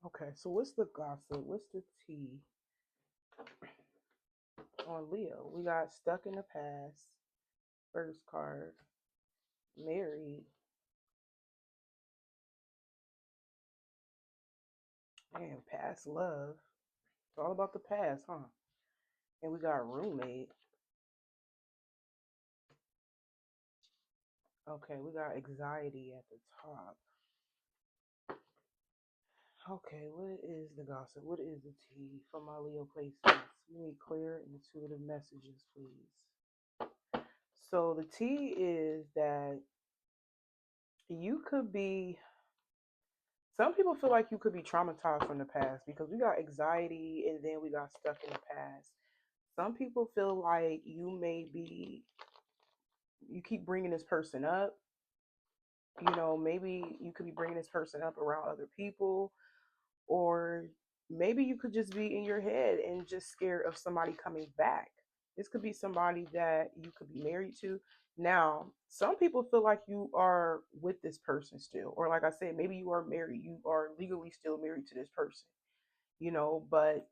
Okay, so what's the gossip? What's the tea on Leo? We got stuck in the past, first card, married, and past love. It's all about the past, huh? And we got roommate. Okay, we got anxiety at the top. Okay, what is the gossip? What is the tea for my Leo placements? We need clear and intuitive messages, please. So the tea is that you could be some people feel like you could be traumatized from the past because we got anxiety and then we got stuck in the past. Some people feel like you keep bringing this person up. Maybe you could be bringing this person up around other people, or maybe you could just be in your head and just scared of somebody coming back. This could be somebody that you could be married to. Now, some people feel like you are with this person still, or like I said, maybe you are married, you are legally still married to this person, but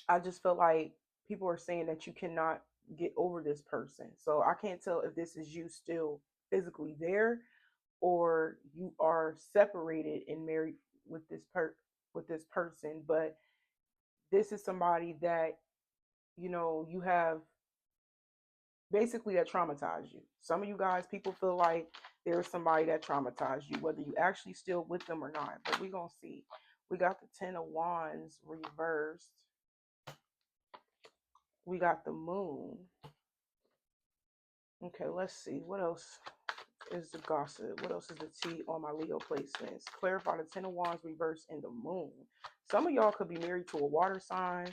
I just feel like people are saying that you cannot get over this person. So I can't tell if this is you still physically there or you are separated and married with with this person, but this is somebody that you have basically that traumatized you. Some of you guys, people feel like there's somebody that traumatized you, whether you actually still with them or not. But we're gonna see. We got the Ten of Wands reversed. We got the Moon. Okay, let's see. What else is the gossip? What else is the tea on my Leo placements? Clarify the Ten of Wands reverse and the Moon. Some of y'all could be married to a water sign,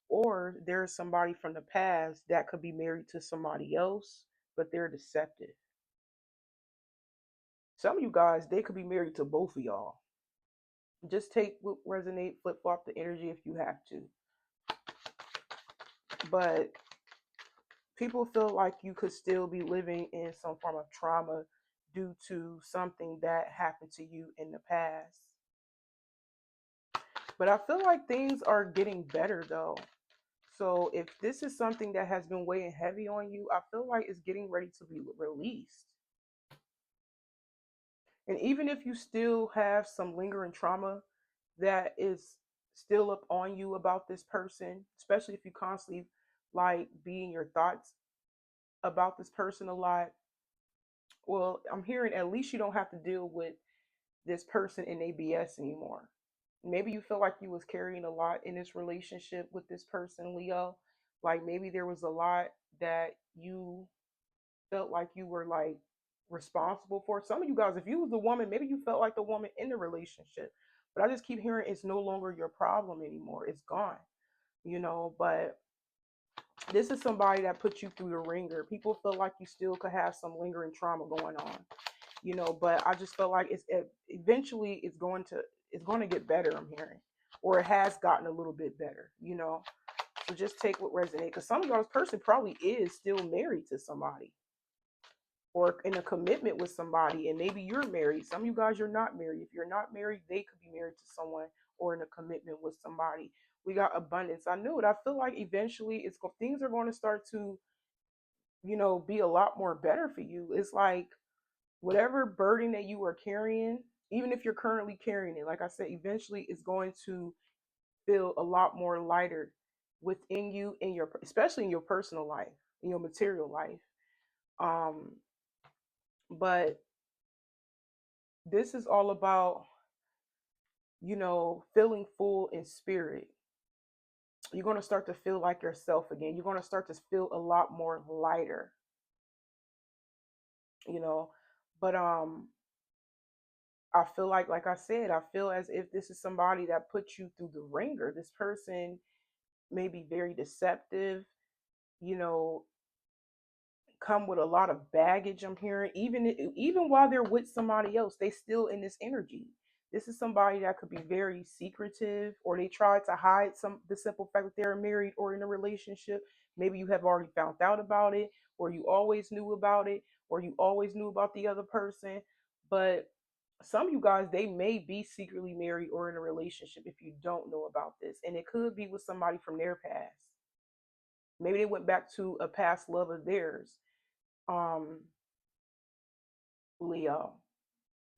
or there's somebody from the past that could be married to somebody else, but they're deceptive. Some of you guys, they could be married to both of y'all. Just take what resonate, flip flop the energy if you have to. But people feel like you could still be living in some form of trauma due to something that happened to you in the past. But I feel like things are getting better though. So if this is something that has been weighing heavy on you, I feel like it's getting ready to be released. And even if you still have some lingering trauma that is still up on you about this person, especially if you constantly like be in your thoughts about this person a lot, well, I'm hearing at least you don't have to deal with this person in ABS anymore. Maybe you feel like you was carrying a lot in this relationship with this person, Leo. Like maybe there was a lot that you felt like you were like responsible for. Some of you guys, if you was the woman, maybe you felt like the woman in the relationship. But I just keep hearing it's no longer your problem anymore. It's gone. But this is somebody that put you through the ringer. People feel like you still could have some lingering trauma going on. But I just feel like eventually it's going to get better. I'm hearing, or it has gotten a little bit better. So just take what resonates. Because some of y'all's person probably is still married to somebody or in a commitment with somebody, and maybe you're married. Some of you guys, you're not married. If you're not married, they could be married to someone or in a commitment with somebody. We got abundance. I knew it. I feel like eventually things are going to start to be a lot more better for you. It's like whatever burden that you are carrying, even if you're currently carrying it, like I said, eventually it's going to feel a lot more lighter within you, especially in your personal life, in your material life. um but this is all about feeling full in spirit. You're going to start to feel like yourself again. You're going to start to feel a lot more lighter you know but I feel like I said, I feel as if this is somebody that put you through the ringer. This person may be very deceptive, you know come with a lot of baggage. I'm hearing even while they're with somebody else, they still in this energy. This is somebody that could be very secretive, or they try to hide the simple fact that they're married or in a relationship. Maybe you have already found out about it, or you always knew about it, or you always knew about the other person. But Some of you guys, they may be secretly married or in a relationship if you don't know about this. And it could be with somebody from their past. Maybe they went back to a past love of theirs, um, Leo.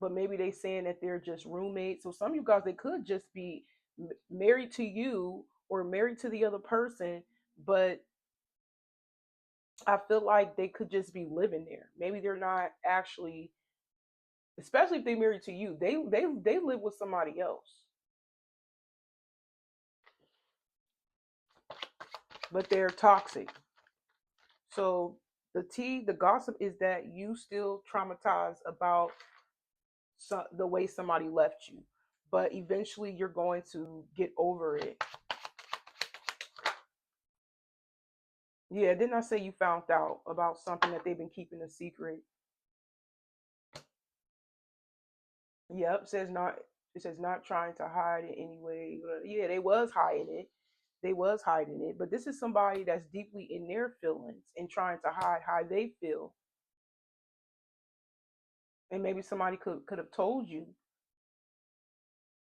But maybe they saying that they're just roommates. So some of you guys, they could just be married to you or married to the other person, but I feel like they could just be living there. Maybe they're not actually, especially if they married to you. They live with somebody else, but they're toxic. So the gossip is that you still traumatized about the way somebody left you, but eventually you're going to get over it. Yeah, didn't I say you found out about something that they've been keeping a secret? Yep, says not. It says not trying to hide it anyway. Yeah, they was hiding it. They was hiding it, but this is somebody that's deeply in their feelings and trying to hide how they feel. And maybe somebody could have told you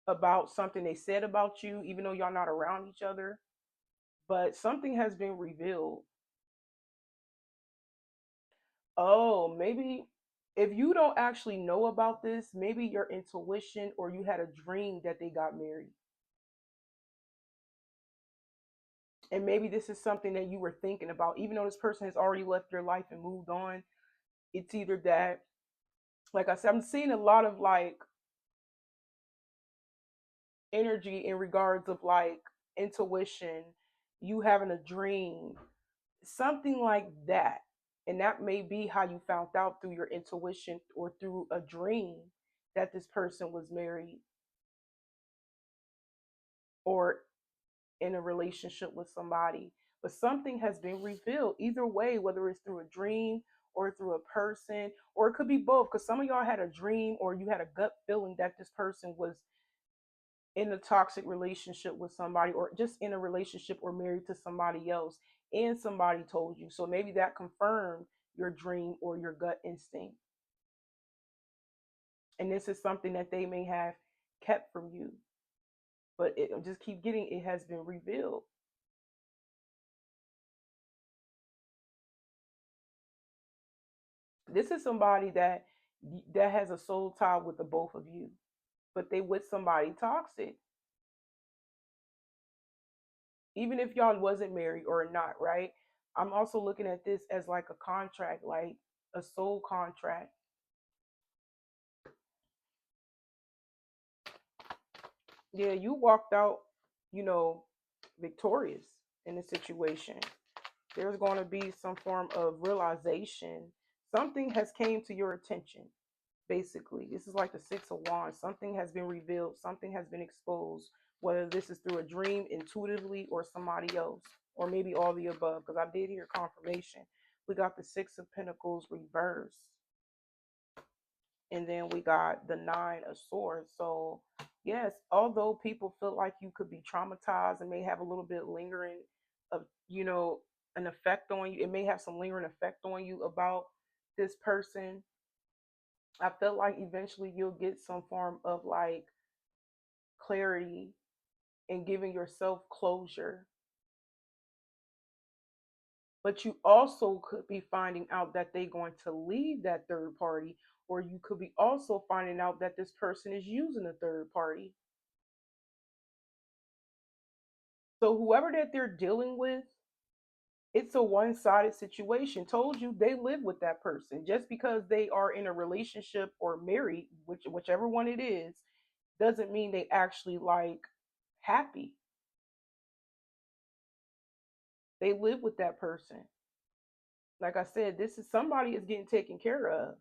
about something they said about you, even though y'all not around each other. But something has been revealed. Oh, maybe if you don't actually know about this, maybe your intuition or you had a dream that they got married. And maybe this is something that you were thinking about, even though this person has already left your life and moved on. It's either that, like I said, I'm seeing a lot of like energy in regards of like intuition, you having a dream, something like that. And that may be how you found out through your intuition or through a dream that this person was married or in a relationship with somebody. But something has been revealed either way, whether it's through a dream or through a person, or it could be both. Because some of y'all had a dream or you had a gut feeling that this person was in a toxic relationship with somebody or just in a relationship or married to somebody else and somebody told you. So maybe that confirmed your dream or your gut instinct. And this is something that they may have kept from you, but it just keep getting, it has been revealed. This is somebody that has a soul tie with the both of you, but they with somebody toxic. Even if y'all wasn't married or not, right? I'm also looking at this as like a contract, like a soul contract. Yeah, you walked out, you know, victorious in the situation. There's going to be some form of realization. Something has came to your attention. Basically, this is like the Six of Wands. Something has been revealed. Something has been exposed. Whether this is through a dream, intuitively, or somebody else, or maybe all the above. Because I did hear confirmation. We got the Six of Pentacles reversed. And then we got the Nine of Swords. So yes, although people feel like you could be traumatized and may have a little bit lingering of, an effect on you, it may have some lingering effect on you about this person. I feel like eventually you'll get some form of like clarity and giving yourself closure. But you also could be finding out that they're going to leave that third party, or you could be also finding out that this person is using a third party. So whoever that they're dealing with, it's a one-sided situation. Told you they live with that person. Just because they are in a relationship or married, whichever one it is, doesn't mean they actually like happy. They live with that person. Like I said, this is somebody is getting taken care of.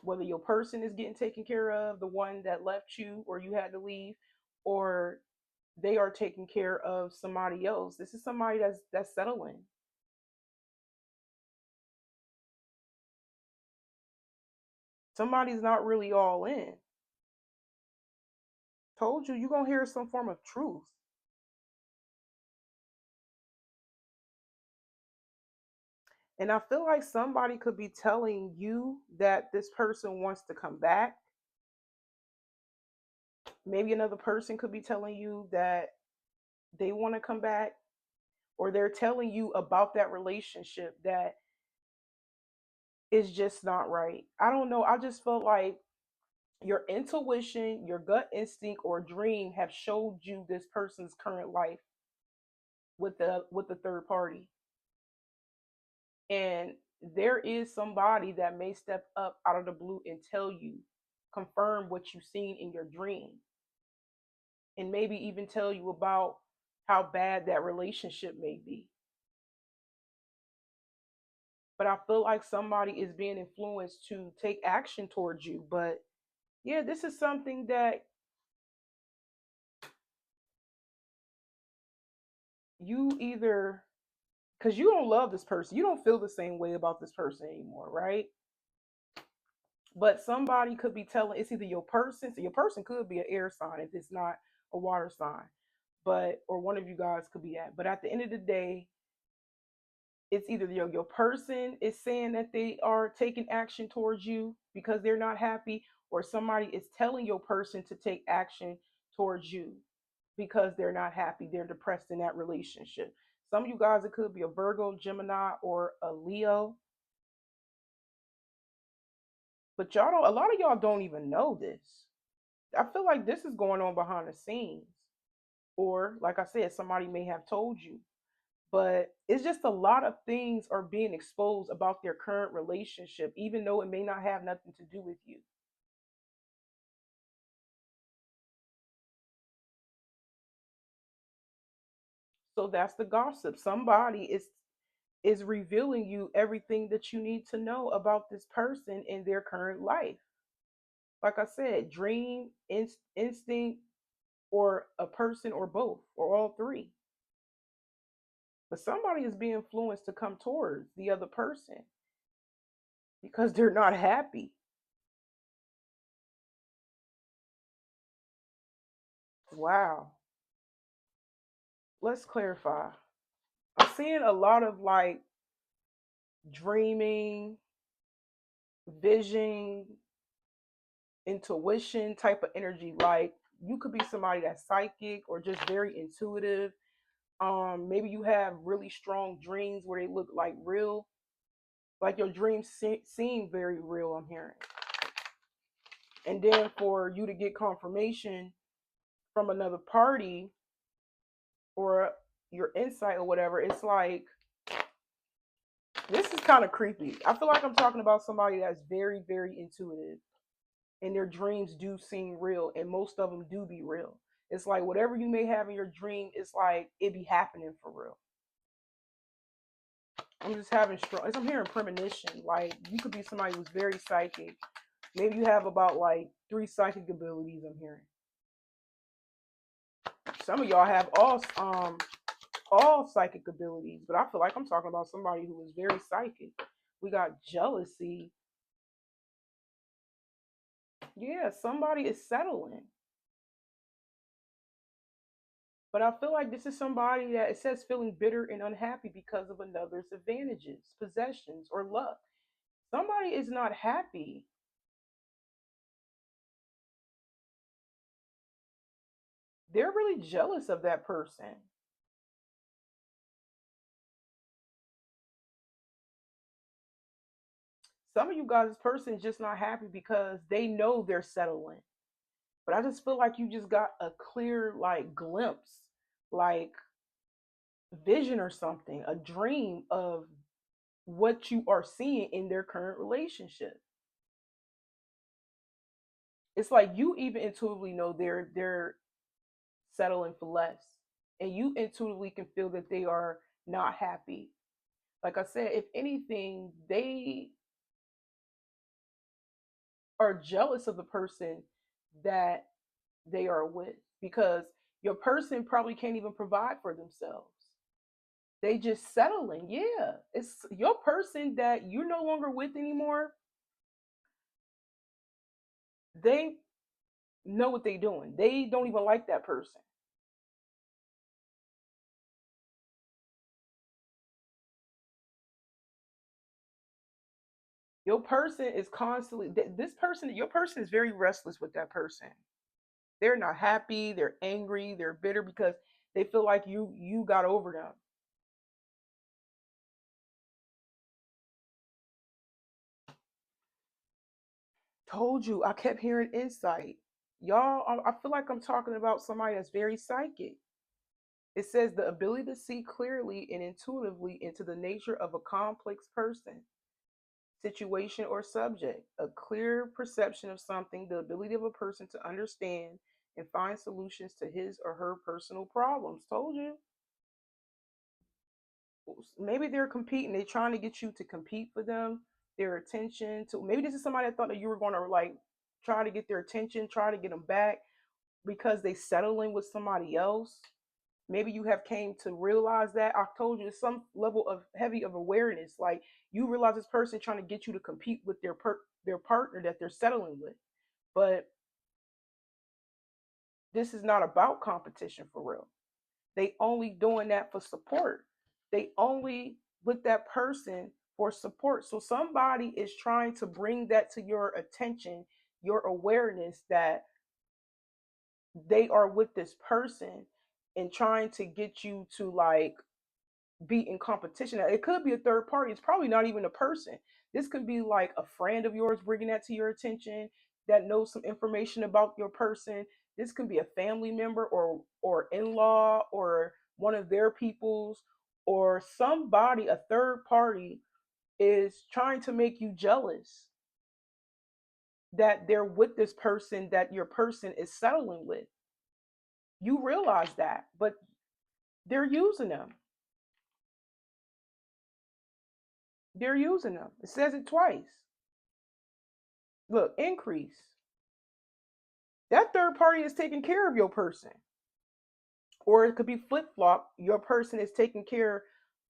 Whether your person is getting taken care of, the one that left you or you had to leave, or they are taking care of somebody else. This is somebody that's settling. Somebody's not really all in. Told you you're gonna hear some form of truth. And I feel like somebody could be telling you that this person wants to come back. Maybe another person could be telling you that they want to come back, or they're telling you about that relationship that is just not right. I don't know. I just felt like your intuition, your gut instinct, or dream have showed you this person's current life with the third party. And there is somebody that may step up out of the blue and tell you, confirm what you've seen in your dream, and maybe even tell you about how bad that relationship may be. But I feel like somebody is being influenced to take action towards you. But yeah, this is something that you either, because you don't love this person, you don't feel the same way about this person anymore, right? But somebody could be telling, it's either your person, so your person could be an air sign if it's not a water sign, but or one of you guys could be that. But at the end of the day, it's either your person is saying that they are taking action towards you because they're not happy, or somebody is telling your person to take action towards you because they're not happy, they're depressed in that relationship. Some of you guys, it could be a Virgo, Gemini, or a Leo. But y'all don't, a lot of y'all don't even know this. I feel like this is going on behind the scenes. Or, like I said, somebody may have told you. But it's just a lot of things are being exposed about their current relationship, even though it may not have nothing to do with you. So that's the gossip. Somebody is revealing you everything that you need to know about this person in their current life. Like I said, dream, instinct, or a person, or both, or all three. But somebody is being influenced to come towards the other person because they're not happy. Wow. Let's clarify. I'm seeing a lot of like dreaming, vision, intuition type of energy. Like you could be somebody that's psychic or just very intuitive. Maybe you have really strong dreams where they look like real, like your dreams seem very real. I'm hearing, and then for you to get confirmation from another party or your insight or whatever, it's like this is kind of creepy. I feel like I'm talking about somebody that's very, very intuitive, and their dreams do seem real, and most of them do be real. It's like whatever you may have in your dream, it's like it be happening for real. I'm just having strong. I'm hearing premonition. Like you could be somebody who's very psychic. Maybe you have about like three psychic abilities. I'm hearing. Some of y'all have all psychic abilities, but I feel like I'm talking about somebody who is very psychic. We got jealousy. Yeah, somebody is settling. But I feel like this is somebody that it says feeling bitter and unhappy because of another's advantages, possessions, or luck. Somebody is not happy. They're really jealous of that person. Some of you guys, this person is just not happy because they know they're settling. But I just feel like you just got a clear, like, glimpse, like, vision or something, a dream of what you are seeing in their current relationship. It's like you even intuitively know they're settling for less. And you intuitively can feel that they are not happy. Like I said, if anything, they are jealous of the person that they are with because your person probably can't even provide for themselves. They just settling. Yeah. It's your person that you're no longer with anymore. They know what they're doing. They don't even like that person. Your person is constantly this person, your person is very restless with that person. They're not happy, they're angry, they're bitter because they feel like you got over them. Told you, I kept hearing insight. Y'all, I feel like I'm talking about somebody that's very psychic. It says the ability to see clearly and intuitively into the nature of a complex person, situation, or subject. A clear perception of something, the ability of a person to understand and find solutions to his or her personal problems. Told you. Maybe they're competing. They're trying to get you to compete for them, their attention. To maybe this is somebody that thought that you were going to like try to get their attention, try to get them back because they settling with somebody else. Maybe you have came to realize that. I told you some level of heavy of awareness. Like you realize this person trying to get you to compete with their partner that they're settling with. But this is not about competition for real. They only doing that for support. They only with that person for support. So somebody is trying to bring that to your attention, your awareness that they are with this person and trying to get you to like be in competition. It could be a third party. It's probably not even a person. This could be like a friend of yours bringing that to your attention that knows some information about your person. This could be a family member or in-law or one of their peoples or somebody, a third party is trying to make you jealous that they're with this person that your person is settling with. You realize that, but they're using them. They're using them. It says it twice. Look, increase. That third party is taking care of your person. Or it could be flip flop. Your person is taking care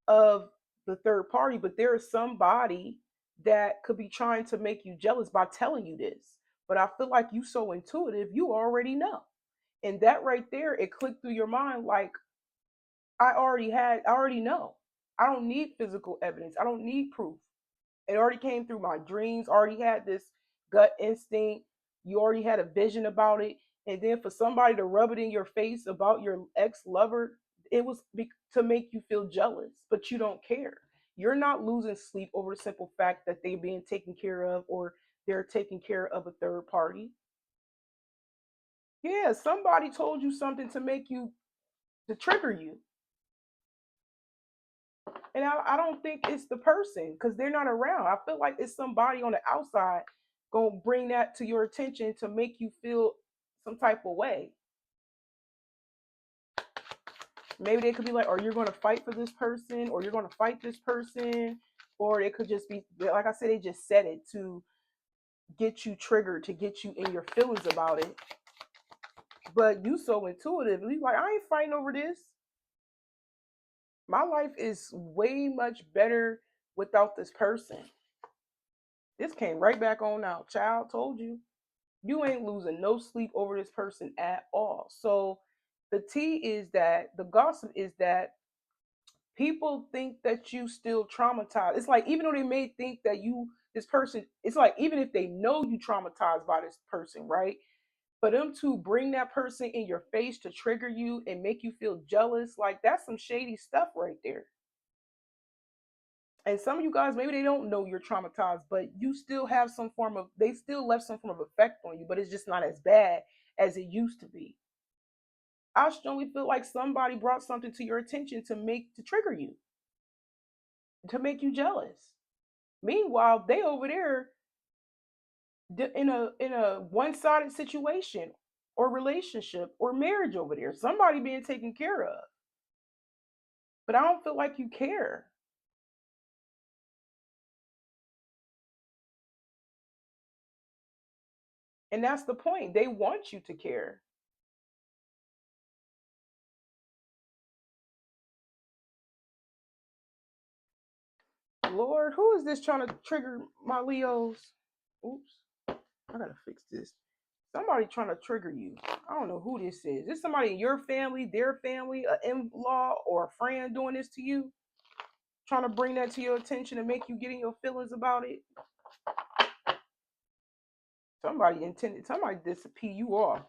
of the third party, but there is somebody that could be trying to make you jealous by telling you this. But I feel like you so intuitive, you already know. And that right there, it clicked through your mind like I already know. I don't need physical evidence. I don't need proof. It already came through my dreams, already had this gut instinct. You already had a vision about it. And then for somebody to rub it in your face about your ex lover, it was to make you feel jealous, but you don't care. You're not losing sleep over the simple fact that they're being taken care of or they're taking care of a third party. Yeah, somebody told you something to make you, to trigger you. And I don't think it's the person because they're not around. I feel like it's somebody on the outside gonna bring that to your attention to make you feel some type of way. Maybe they could be like, or you're gonna fight for this person, or you're gonna fight this person, or it could just be like I said, they just said it to get you triggered, to get you in your feelings about it. But you so intuitive, you like, I ain't fighting over this. My life is way much better without this person. This came right back on out. Child, told you. You ain't losing no sleep over this person at all. So the tea is that the gossip is that people think that you still traumatized. It's like even though they may think that you this person, it's like even if they know you traumatized by this person, right? For them to bring that person in your face to trigger you and make you feel jealous, like that's some shady stuff right there. And some of you guys, maybe they don't know you're traumatized, but you still have some form of, they still left some form of effect on you, but it's just not as bad as it used to be. I strongly feel like somebody brought something to your attention to trigger you, to make you jealous. Meanwhile, they over there in a one-sided situation or relationship or marriage over there. Somebody being taken care of. But I don't feel like you care. And that's the point. They want you to care. Lord, who is this trying to trigger my Leos? Oops, I gotta fix this. Somebody trying to trigger you. I don't know who this is. This somebody in your family, their family, an in-law, or a friend doing this to you, trying to bring that to your attention and make you get in your feelings about it. Somebody intended, somebody disappear you off.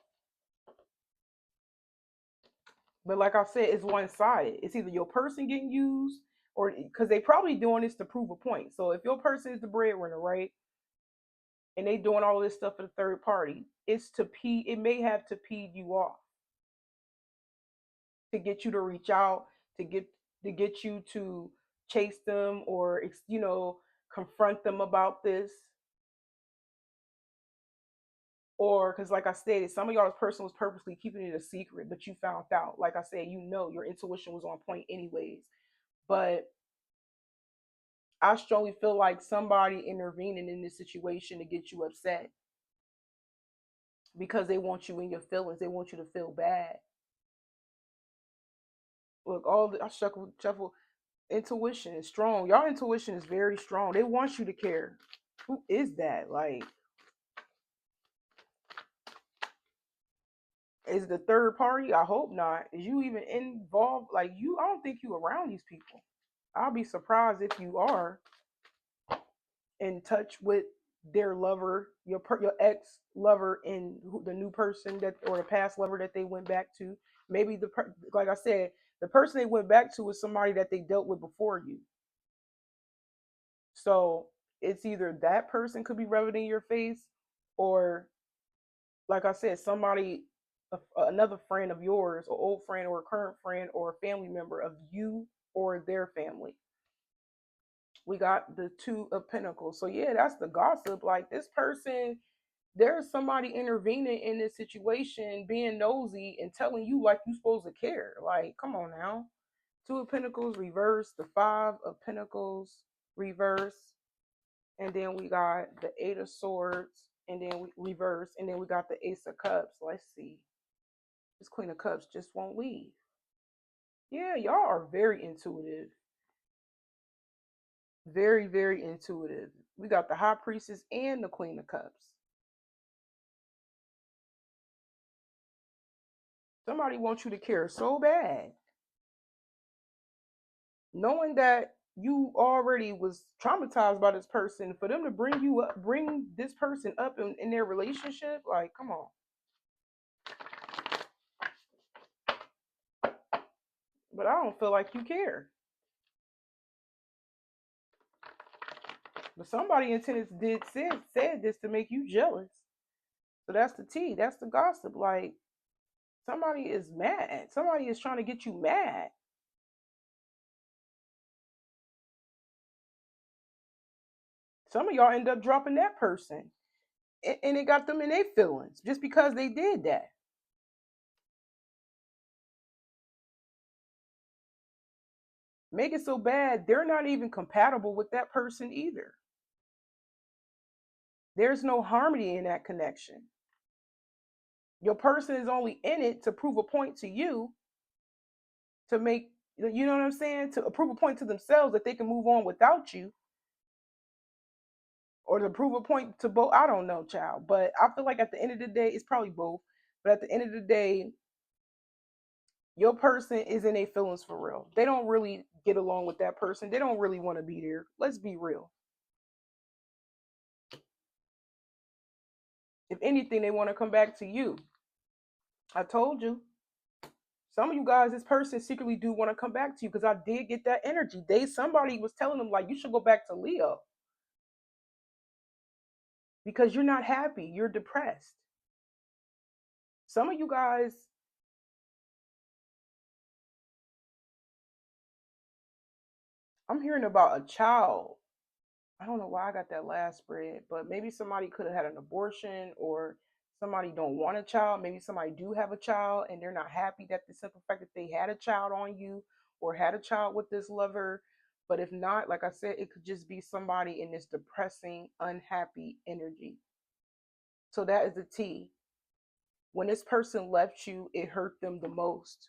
But like I said, it's one sided. It's either your person getting used, or because they probably doing this to prove a point. So if your person is the breadwinner, right, and they doing all of this stuff for the third party, it's to pee. It may have to pee you off to get you to reach out, to get you to chase them, or confront them about this. Or because like I stated, some of y'all's person was purposely keeping it a secret, but you found out. Like I said, your intuition was on point anyways. But I strongly feel like somebody intervening in this situation to get you upset because they want you in your feelings. They want you to feel bad. Look, all the I shuffle. Intuition is strong. Y'all intuition is very strong. They want you to care. Who is that? Like, is the third party? I hope not. Is you even involved? Like you, I don't think you around these people. I'll be surprised if you are in touch with their lover, your ex lover, and the new person that, or the past lover that they went back to. Maybe like I said, the person they went back to was somebody that they dealt with before you. So it's either that person could be rubbing in your face, or like I said, somebody, another friend of yours, or old friend, or a current friend, or a family member of you or their family. We got the Two of Pentacles. So yeah, that's the gossip. Like this person, there's somebody intervening in this situation, being nosy and telling you like you supposed to care. Like, come on now. Two of Pentacles reverse, the Five of Pentacles reverse, and then we got the Eight of Swords, and then we reverse, and then we got the Ace of Cups. Let's see. This Queen of Cups just won't leave. Yeah, y'all are very intuitive. Very, very intuitive. We got the High Priestess and the Queen of Cups. Somebody wants you to care so bad, knowing that you already was traumatized by this person. For them to bring this person up in their relationship, like, come on. But I don't feel like you care. But somebody intended said this to make you jealous. So that's the tea. That's the gossip. Like somebody is mad. Somebody is trying to get you mad. Some of y'all end up dropping that person, and it got them in their feelings just because they did that. Make it so bad they're not even compatible with that person either. There's no harmony in that connection. Your person is only in it to prove a point to you, to make, you know what I'm saying, to prove a point to themselves that they can move on without you, or to prove a point to both. I don't know, child, but I feel like at the end of the day, it's probably both. But at the end of the day, your person is in their feelings for real. They don't really get along with that person. They don't really want to be there. Let's be real. If anything, they want to come back to you. I told you. Some of you guys, this person secretly do want to come back to you because I did get that energy. Somebody was telling them like you should go back to Leo because you're not happy. You're depressed. Some of you guys, I'm hearing about a child. I don't know why I got that last spread, but maybe somebody could have had an abortion, or somebody don't want a child. Maybe somebody do have a child and they're not happy that the simple fact that they had a child on you or had a child with this lover. But if not, like I said, it could just be somebody in this depressing, unhappy energy. So that is the T. When this person left you, it hurt them the most.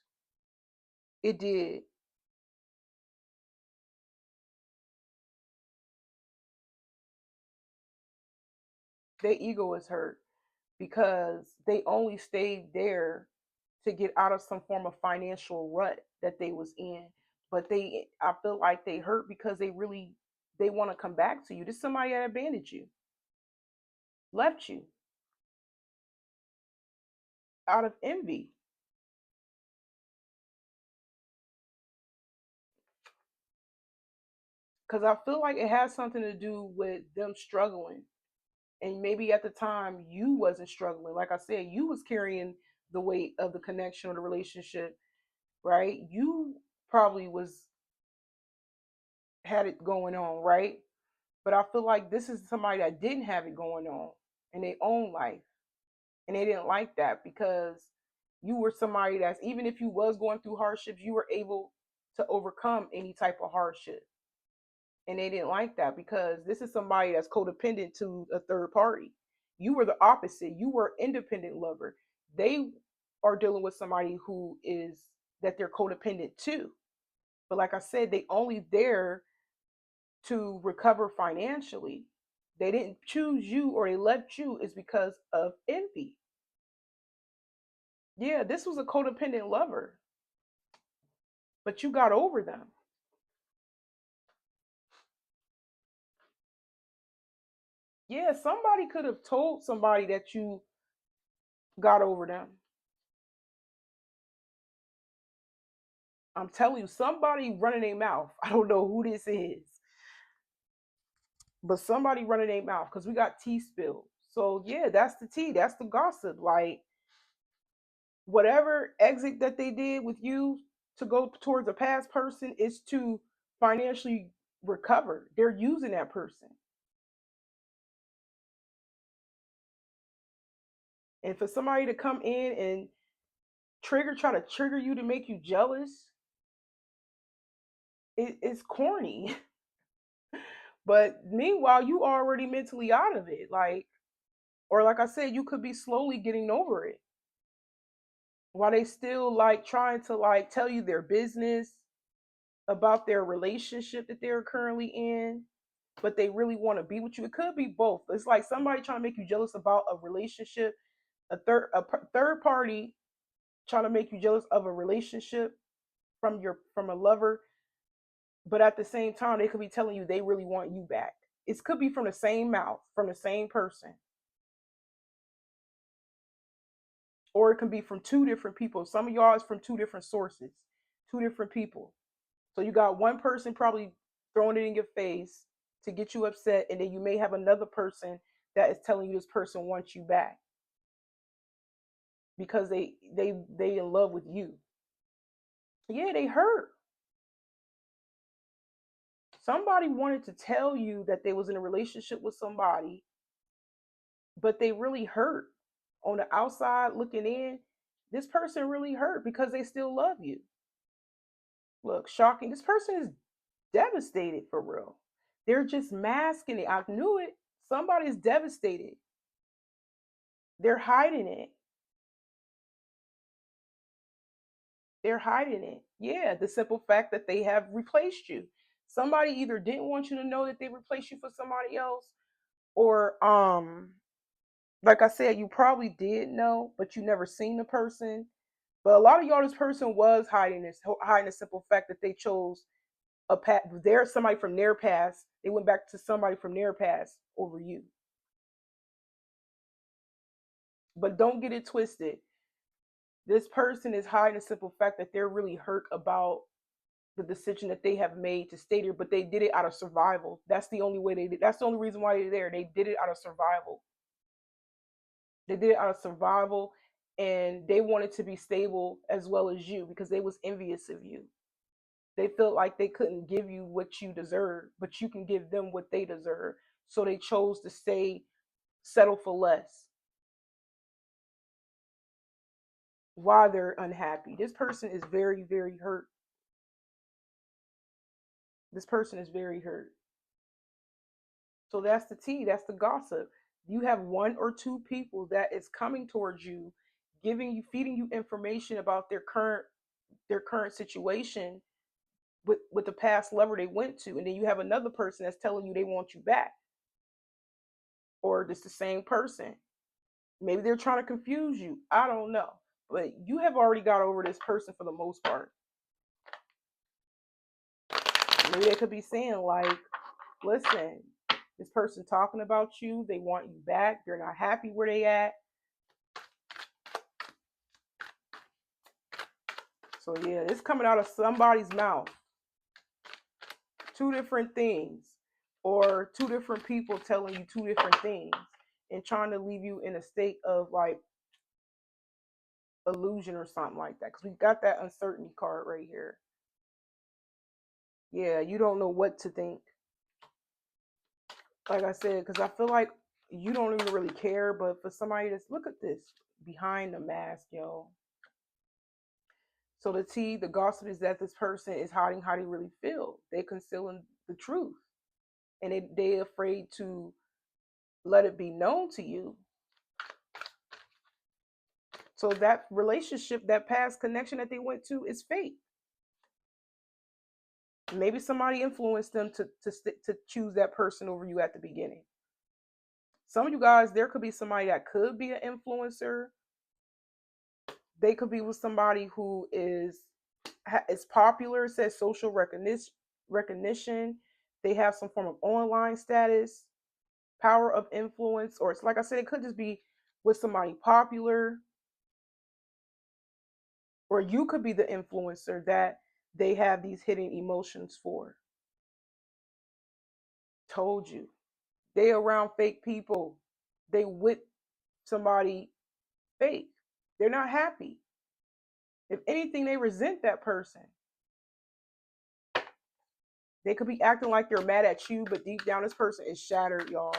It did. Their ego is hurt because they only stayed there to get out of some form of financial rut that they was in. But I feel like they hurt because they want to come back to you. This is somebody that abandoned you, left you out of envy. Because I feel like it has something to do with them struggling. And maybe at the time you wasn't struggling. Like I said, you was carrying the weight of the connection or the relationship, right? You probably was had it going on, right? But I feel like this is somebody that didn't have it going on in their own life. And they didn't like that because you were somebody that's, even if you was going through hardships, you were able to overcome any type of hardship. And they didn't like that because this is somebody that's codependent to a third party. You were the opposite. You were independent lover. They are dealing with somebody who is that they're codependent to. But like I said, they only there to recover financially. They didn't choose you or they left you is because of envy. Yeah, this was a codependent lover, but you got over them. Yeah, somebody could have told somebody that you got over them. I'm telling you, somebody running their mouth. I don't know who this is, but somebody running their mouth because we got tea spilled. So yeah, that's the tea. That's the gossip. Like whatever exit that they did with you to go towards a past person is to financially recover. They're using that person. And for somebody to come in and try to trigger you to make you jealous, it's corny. But meanwhile, you already mentally out of it. Like, or like I said, you could be slowly getting over it while they still like trying to like tell you their business about their relationship that they're currently in, but they really want to be with you. It could be both. It's like somebody trying to make you jealous about a relationship, third party trying to make you jealous of a relationship from a lover, but at the same time they could be telling you they really want you back. It could be from the same mouth, from the same person, or it can be from two different people. Some of y'all is from two different sources, two different people. So you got one person probably throwing it in your face to get you upset, and then you may have another person that is telling you this person wants you back because they in love with you. Yeah, they hurt. Somebody wanted to tell you that they was in a relationship with somebody, but they really hurt. On the outside looking in, this person really hurt because they still love you. Look, shocking. This person is devastated for real. They're just masking it. I knew it. Somebody's devastated. They're hiding it. They're hiding it. Yeah, the simple fact that they have replaced you. Somebody either didn't want you to know that they replaced you for somebody else, or like I said, you probably did know, but you never seen the person. But a lot of y'all, this person was hiding the simple fact that they chose there's somebody from their past. They went back to somebody from their past over you. But don't get it twisted. This person is hiding the simple fact that they're really hurt about the decision that they have made to stay there, but they did it out of survival. That's the only way they did. That's the only reason why they're there. They did it out of survival. They did it out of survival, and they wanted to be stable as well as you because they was envious of you. They felt like they couldn't give you what you deserve, but you can give them what they deserve. So they chose to stay, settle for less while they're unhappy. This person is very, very hurt. This person is very hurt. So that's the tea, that's the gossip. You have one or two people that is coming towards you, giving you, feeding you information about their current situation with the past lover they went to, and then you have another person that's telling you they want you back, or it's the same person. Maybe they're trying to confuse you. I don't know, but you have already got over this person for the most part. Maybe they could be saying like, listen, this person talking about you, they want you back, they're not happy where they at. So yeah, it's coming out of somebody's mouth two different things, or two different people telling you two different things and trying to leave you in a state of like illusion or something like that. Because we got that uncertainty card right here. Yeah, you don't know what to think. Like I said, because I feel like you don't even really care, but for somebody that's, look at this, behind the mask, yo. So the tea, the gossip is that this person is hiding how they really feel. They concealing the truth, and they afraid to let it be known to you. So that relationship, that past connection that they went to, is fake. Maybe somebody influenced them to choose that person over you at the beginning. Some of you guys, there could be somebody that could be an influencer. They could be with somebody who is popular, says social recognition. They have some form of online status, power of influence, or it's like I said, it could just be with somebody popular, or you could be the influencer that they have these hidden emotions for. Told you. They around fake people. They with somebody fake. They're not happy. If anything, they resent that person. They could be acting like they're mad at you, but deep down, this person is shattered, y'all.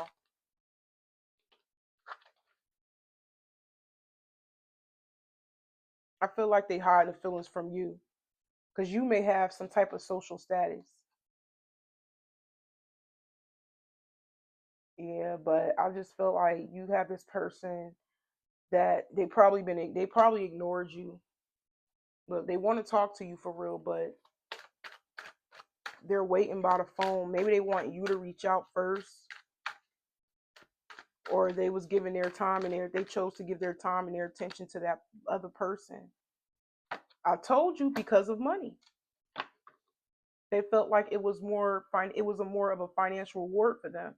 I feel like they hide the feelings from you because you may have some type of social status. Yeah, but I just feel like you have this person that they probably ignored you. Look, they want to talk to you for real, but they're waiting by the phone. Maybe they want you to reach out first, or they was giving their time and they chose to give their time and their attention to that other person. I told you, because of money. They felt like it was it was a more of a financial reward for them.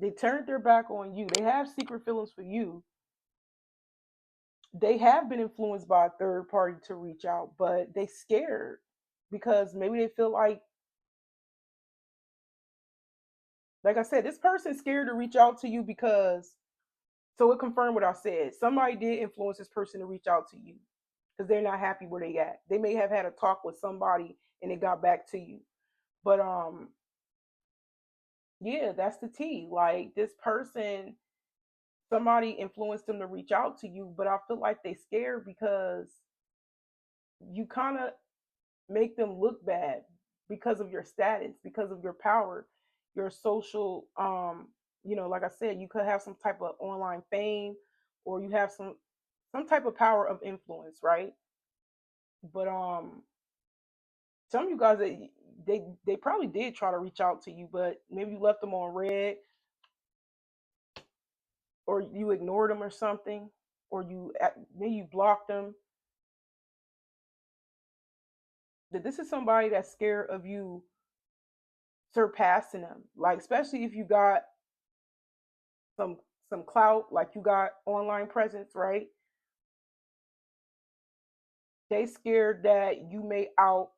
They turned their back on you. They have secret feelings for you. They have been influenced by a third party to reach out, but they scared because maybe they feel like I said, this person's scared to reach out to you because, so it confirmed what I said. Somebody did influence this person to reach out to you because they're not happy where they at. They may have had a talk with somebody and it got back to you. But yeah, that's the tea. Like this person, somebody influenced them to reach out to you, but I feel like they scared because you kind of make them look bad because of your status, because of your power, your social like I said, you could have some type of online fame, or you have some type of power of influence, right? But some of you guys, they probably did try to reach out to you, but maybe you left them on red, or you ignored them or something, or maybe you blocked them. That this is somebody that's scared of you surpassing them, like especially if you got some some clout, like you got online presence, right? They scared that you may out.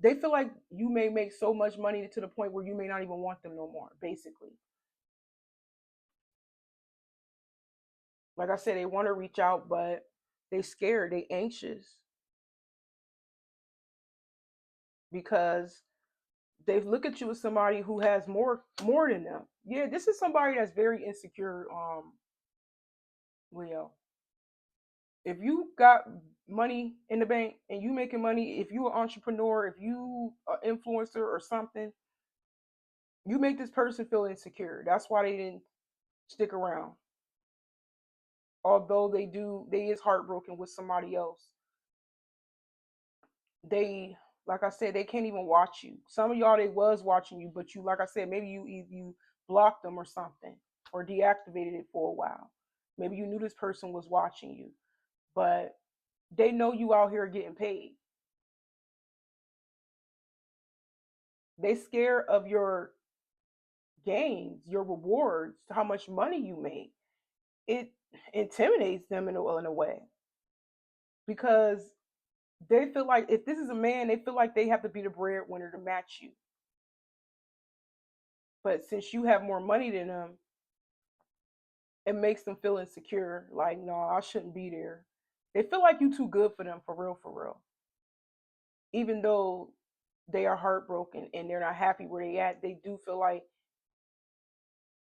They feel like you may make so much money to the point where you may not even want them no more. Basically, like I said, they want to reach out, but they scared. They anxious because they look at you as somebody who has more than them. Yeah, this is somebody that's very insecure. Leo, if you got money in the bank and you making money, if you an entrepreneur, if you an influencer or something, you make this person feel insecure. That's why they didn't stick around. Although they is heartbroken with somebody else. They, like I said, they can't even watch you. Some of y'all, they was watching you, but you, like I said, maybe you blocked them or something, or deactivated it for a while. Maybe you knew this person was watching you, but they know you out here getting paid. They scared of your gains, your rewards, how much money you make. It intimidates them in a way. because they feel like if this is a man, they feel like they have to be the breadwinner to match you. But since you have more money than them, it makes them feel insecure. Like, no, I shouldn't be there. They feel like you too good for them, for real, for real. Even though they are heartbroken and they're not happy where they at, they do feel like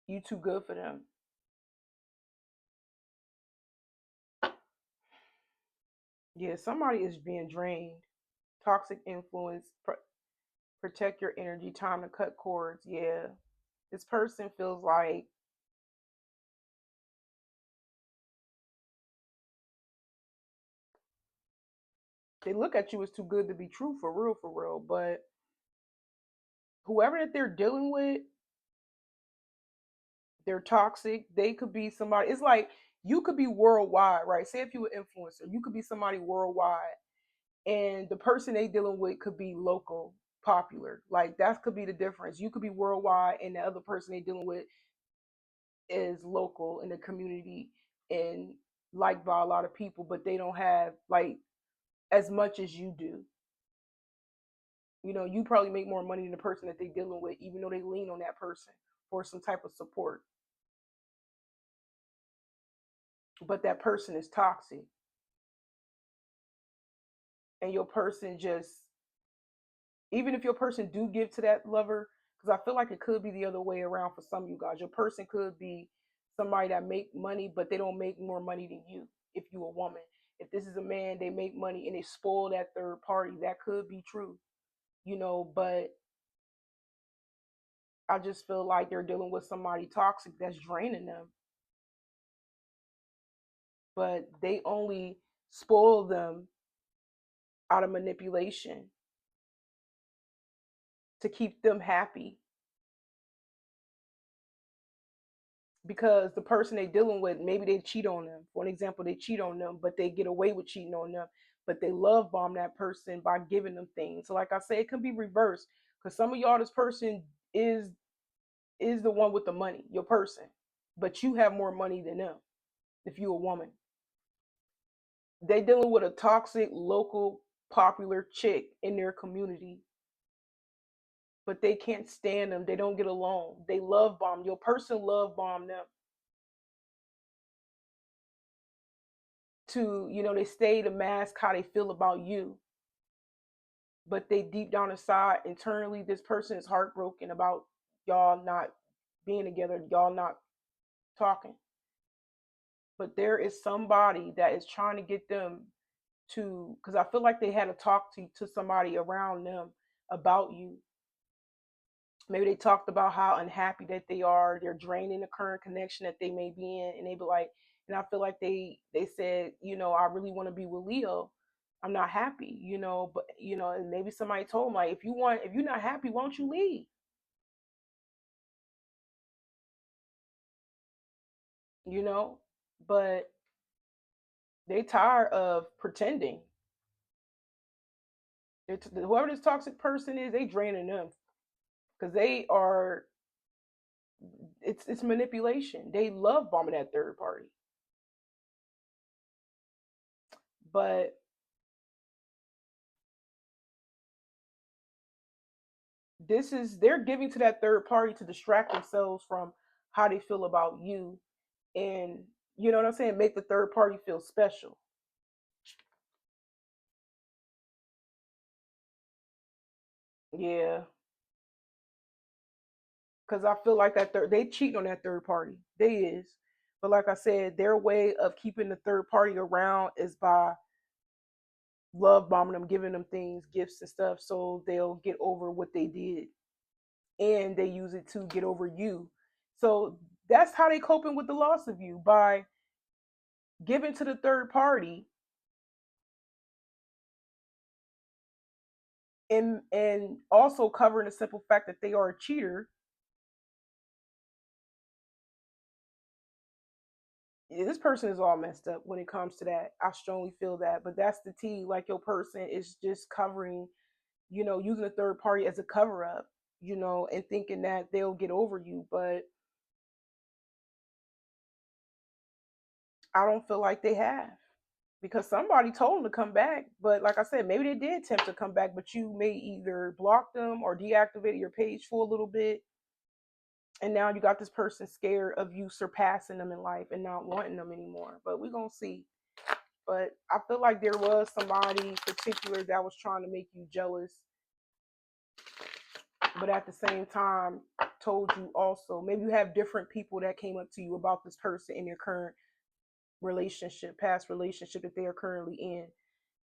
you too good for them. Yeah, somebody is being drained. Toxic influence. Protect your energy. Time to cut cords. Yeah, this person feels like they look at you as too good to be true, for real, for real. But whoever that they're dealing with, they're toxic. They could be somebody. It's like you could be worldwide, right? Say if you were an influencer, you could be somebody worldwide, and the person they dealing with could be local, popular. Like that could be the difference. You could be worldwide, and the other person they dealing with is local in the community and liked by a lot of people, but they don't have like as much as you do. You know, you probably make more money than the person that they're dealing with, even though they lean on that person for some type of support. But that person is toxic, and your person just, even if your person do give to that lover, because I feel like it could be the other way around for some of you guys. Your person could be somebody that make money, but they don't make more money than you. If you a woman, if this is a man, they make money and they spoil that third party. That could be true, But I just feel like they're dealing with somebody toxic that's draining them, but they only spoil them out of manipulation to keep them happy because the person they're dealing with, maybe they cheat on them. For an example, they cheat on them, but they get away with cheating on them. But they love bomb that person by giving them things. So, like I say, it can be reversed because some of y'all, this person is is the one with the money, your person, but you have more money than them. If you're a woman, they dealing with a toxic local popular chick in their community, but they can't stand them. They don't get along. They love bomb your person, love bomb them to, they stay to mask how they feel about you, but they deep down inside, internally, this person is heartbroken about y'all not being together, y'all not talking. But there is somebody that is trying to get them to, because I feel like they had to talk to somebody around them about you. Maybe they talked about how unhappy that they are, they're draining the current connection that they may be in, and they be like, and I feel like they said, I really want to be with Leo. I'm not happy, but and maybe somebody told them like, if you're not happy, why don't you leave? You know, but they tired of pretending. Whoever this toxic person is, they draining them because they are. It's manipulation. They love bombing that third party, but they're giving to that third party to distract themselves from how they feel about you, and you know what I'm saying, make the third party feel special. Yeah, because I feel like they cheat on that third party. They is, but like I said, their way of keeping the third party around is by love bombing them, giving them things, gifts and stuff, so they'll get over what they did, and they use it to get over you. So that's how they coping with the loss of you, by giving to the third party, and also covering the simple fact that they are a cheater. This person is all messed up when it comes to that. I strongly feel that, but that's the T. Like your person is just covering, using a third party as a cover up, and thinking that they'll get over you. But I don't feel like they have. because somebody told them to come back. But like I said, maybe they did attempt to come back, but you may either block them or deactivate your page for a little bit. And now you got this person scared of you surpassing them in life and not wanting them anymore. But we're going to see. But I feel like there was somebody particular that was trying to make you jealous, but at the same time told you also maybe you have different people that came up to you about this person in their current relationship, past relationship that they are currently in.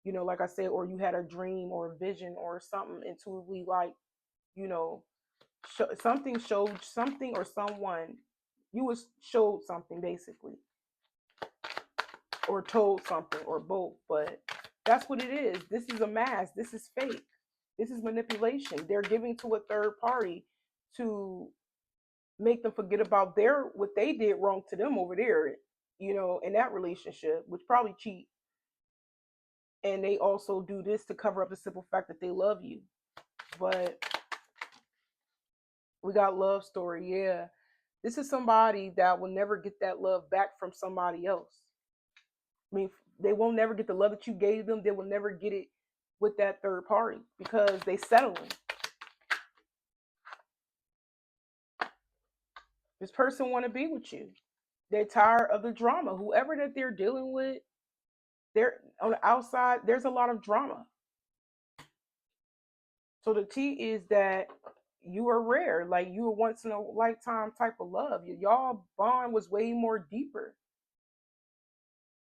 You know, like I said, or you had a dream or a vision or something intuitively, like, you know, something showed something or someone, you was showed something basically, or told something, or both. But that's what it is. This is a mask. This is fake. This is manipulation. They're giving to a third party to make them forget about their what they did wrong to them over there, you know, in that relationship, which probably cheat. And they also do this to cover up the simple fact that they love you. But we got love story, yeah. This is somebody that will never get that love back from somebody else. I mean, they won't never get the love that you gave them. They will never get it with that third party because they settling. This person want to be with you. They're tired of the drama. Whoever that they're dealing with, they're on the outside. There's a lot of drama. So the T is that you are rare. Like you are once in a lifetime type of love. Y'all bond was way more deeper.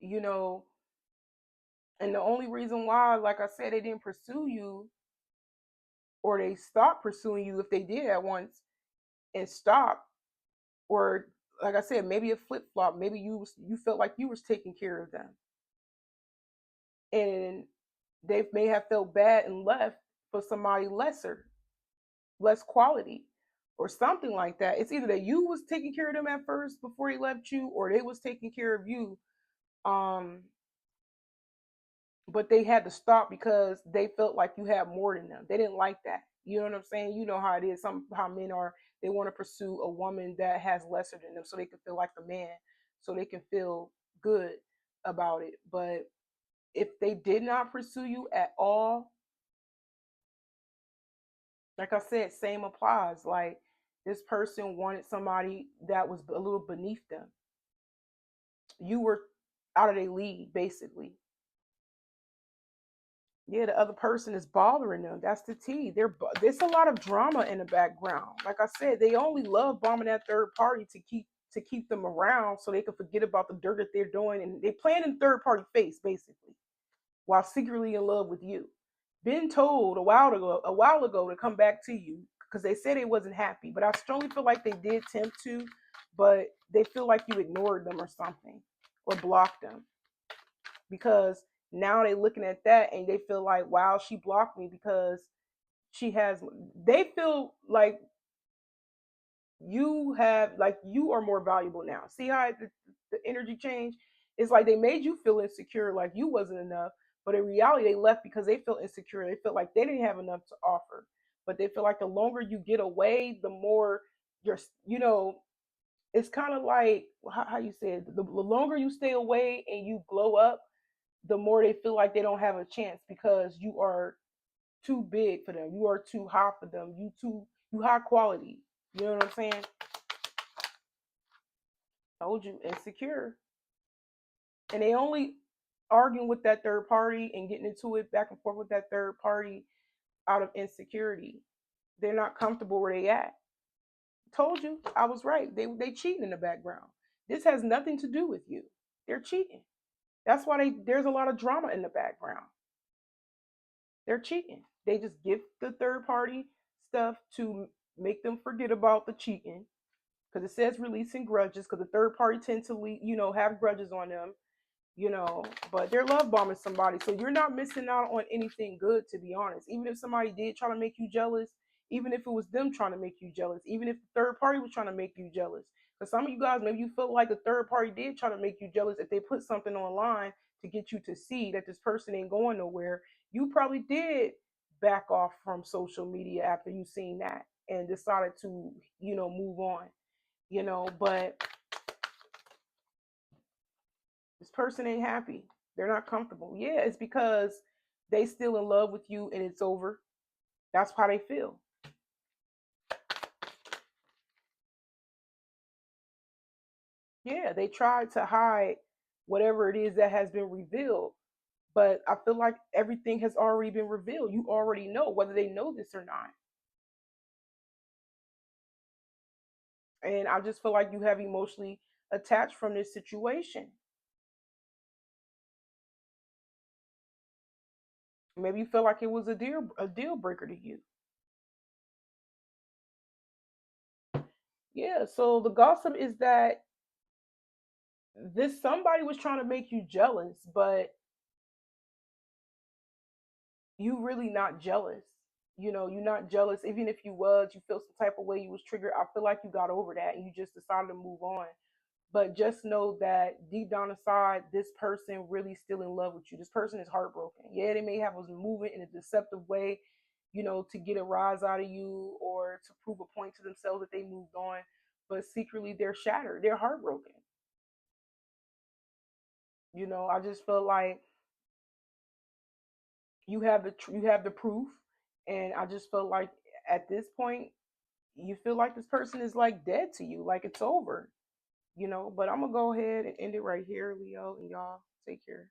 You know, and the only reason why, like I said, they didn't pursue you or they stopped pursuing you if they did at once and stopped, or like I said, maybe a flip flop. Maybe you felt like you was taking care of them, and they may have felt bad and left for somebody lesser, less quality, or something like that. It's either that you was taking care of them at first before they left you, or they was taking care of you. Um, but they had to stop because they felt like you had more than them. They didn't like that. You know what I'm saying? You know how it is. Some how men are. They want to pursue a woman that has lesser than them, so they can feel like the man, so they can feel good about it. But if they did not pursue you at all, like I said, same applies. Like this person wanted somebody that was a little beneath them. You were out of their league, basically. Yeah, the other person is bothering them. That's the T. There's a lot of drama in the background. Like I said, they only love bombing that third party to keep them around so they can forget about the dirt that they're doing, and they playing in third party face basically, while secretly in love with you. Been told a while ago to come back to you because they said they wasn't happy, but I strongly feel like they did attempt to, but they feel like you ignored them or something, or blocked them, because now they looking at that and they feel like, wow, she blocked me because she has, they feel like you are more valuable now. See how the energy change? It's like they made you feel insecure, like you wasn't enough, but in reality they left because they felt insecure. They felt like they didn't have enough to offer, but they feel like the longer you get away, the more you're, you know, it's kind of like how you said, the longer you stay away and you glow up, the more they feel like they don't have a chance because you are too big for them. You are too high for them. You high quality. You know what I'm saying? Told you, insecure. And they only arguing with that third party and getting into it back and forth with that third party out of insecurity. They're not comfortable where they at. Told you, I was right. They cheating in the background. This has nothing to do with you. They're cheating. That's why there's a lot of drama in the background. They're cheating. They just give the third party stuff to make them forget about the cheating, because it says releasing grudges, because the third party tend to have grudges on them, but they're love bombing somebody, so you're not missing out on anything good, to be honest. Even if somebody did try to make you jealous, even if it was them trying to make you jealous, even if the third party was trying to make you jealous, because some of you guys, maybe you feel like the third party did try to make you jealous. If they put something online to get you to see that this person ain't going nowhere, you probably did back off from social media after you seen that and decided to move on, but this person ain't happy. They're not comfortable. Yeah, it's because they still in love with you and it's over. That's how they feel. Yeah, they tried to hide whatever it is that has been revealed. But I feel like everything has already been revealed. You already know whether they know this or not. And I just feel like you have emotionally attached from this situation. Maybe you feel like it was a deal breaker to you. Yeah, so the gossip is that this somebody was trying to make you jealous, but you really not jealous. You're not jealous. Even if you was, you feel some type of way, you was triggered. I feel like you got over that and you just decided to move on. But just know that deep down inside, this person really still in love with you. This person is heartbroken. Yeah, they may have us moving in a deceptive way, to get a rise out of you or to prove a point to themselves that they moved on. But secretly, they're shattered. They're heartbroken. I just feel like you have the proof, and I just feel like at this point, you feel like this person is like dead to you, like it's over. But I'm gonna go ahead and end it right here, Leo, and y'all take care.